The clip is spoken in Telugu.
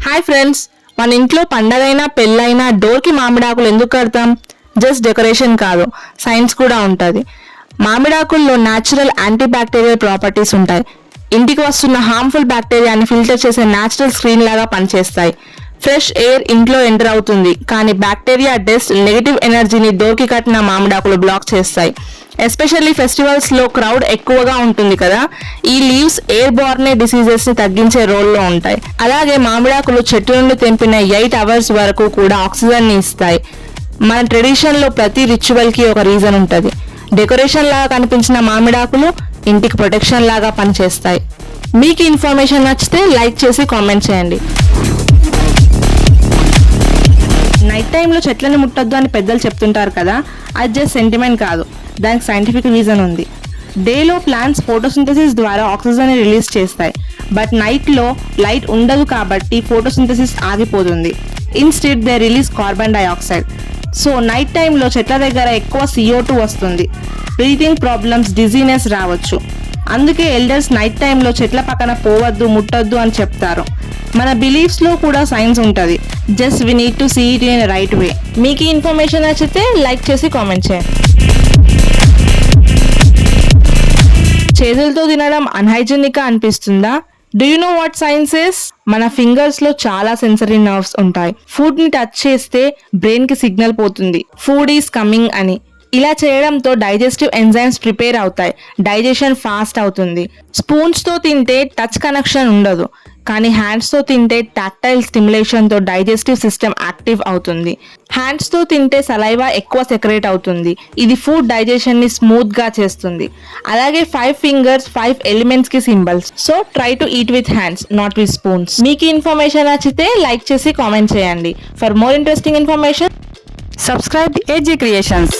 హాయ్ ఫ్రెండ్స్, మన ఇంట్లో పండగైనా పెళ్ళైనా డోర్కి మామిడాకులు ఎందుకు కడతాం? జస్ట్ డెకరేషన్ కాదు, సైన్స్ కూడా ఉంటుంది. మామిడాకుల్లో న్యాచురల్ యాంటీ బ్యాక్టీరియల్ ప్రాపర్టీస్ ఉంటాయి. ఇంటికి వస్తున్న హార్మ్ఫుల్ బ్యాక్టీరియాని ఫిల్టర్ చేసే న్యాచురల్ స్క్రీన్ లాగా పనిచేస్తాయి. ఫ్రెష్ ఎయిర్ ఇంట్లో ఎంటర్ అవుతుంది, కానీ బ్యాక్టీరియా, డస్ట్, నెగిటివ్ ఎనర్జీని డోర్కి కట్టిన మామిడాకులు బ్లాక్ చేస్తాయి. ఎస్పెషల్లీ ఫెస్టివల్స్ లో క్రౌడ్ ఎక్కువగా ఉంటుంది కదా, ఈ లీవ్స్ ఎయిర్ బోర్న్ డిసీజెస్ ని తగ్గించే రోల్లో ఉంటాయి. అలాగే మామిడాకులు చెట్టు నుండి తెంపిన 8 hours వరకు కూడా ఆక్సిజన్ ని ఇస్తాయి. మన ట్రెడిషన్ లో ప్రతి రిచువల్ కి ఒక రీజన్ ఉంటుంది. డెకరేషన్ లాగా కనిపించిన మామిడాకులు ఇంటికి ప్రొటెక్షన్ లాగా పనిచేస్తాయి. మీకు ఇన్ఫర్మేషన్ నచ్చితే లైక్ చేసి కామెంట్ చేయండి. నైట్ టైంలో చెట్లను ముట్టొద్దు అని పెద్దలు చెప్తుంటారు కదా, అది జస్ట్ సెంటిమెంట్ కాదు, దానికి సైంటిఫిక్ రీజన్ ఉంది. డేలో ప్లాంట్స్ ఫోటోసింథసిస్ ద్వారా ఆక్సిజన్ రిలీజ్ చేస్తాయి, బట్ నైట్లో లైట్ ఉండదు కాబట్టి ఫోటోసింథసిస్ ఆగిపోతుంది. Instead they release carbon dioxide. So night టైంలో చెట్ల దగ్గర ఎక్కువ CO2 వస్తుంది. బ్రీతింగ్ ప్రాబ్లమ్స్, డిజీనెస్ రావచ్చు. అందుకే ఎల్డర్స్ నైట్ టైంలో చెట్ల పక్కన పోవద్దు, ముట్టొద్దు అని చెప్తారు. మన బిలీఫ్స్ లో కూడా సైన్స్ ఉంటుంది. Just we need to see it in right way. మీకు ఈ ఇన్ఫర్మేషన్ నచ్చితే లైక్ చేసి కామెంట్ చేయండి. చేతులతో తినడం అన్హైజీనిక్ గా అనిపిస్తుందా? Do you know what science is? మన ఫింగర్స్ లో చాలా సెన్సరీ నర్వ్స్ ఉంటాయి. ఫుడ్ ని టచ్ చేస్తే బ్రెయిన్ కి సిగ్నల్ పోతుంది, ఫుడ్ ఈస్ కమింగ్ అని. ఇలా చేయడంతో డైజెస్టివ్ ఎంజైమ్స్ ప్రిపేర్ అవుతాయి, డైజెషన్ ఫాస్ట్ అవుతుంది. స్పూన్స్ తో తింటే టచ్ కనెక్షన్ ఉండదు, కానీ హ్యాండ్స్ తో తింటే టాక్టైల్ స్టిమ్యులేషన్ తో డైజెస్టివ్ సిస్టమ్ యాక్టివ్ అవుతుంది. హ్యాండ్స్ తో తింటే సలైవా ఎక్కువ సెక్రేట్ అవుతుంది. ఇది ఫుడ్ డైజెషన్ ని స్మూత్ గా చేస్తుంది. అలాగే 5 fingers 5 elements కి symbols. So try to eat with hands, not with spoons. మీకు ఇన్ఫర్మేషన్ నచ్చితే లైక్ చేసి కామెంట్ చేయండి. For more interesting information, Subscribe AG Creations.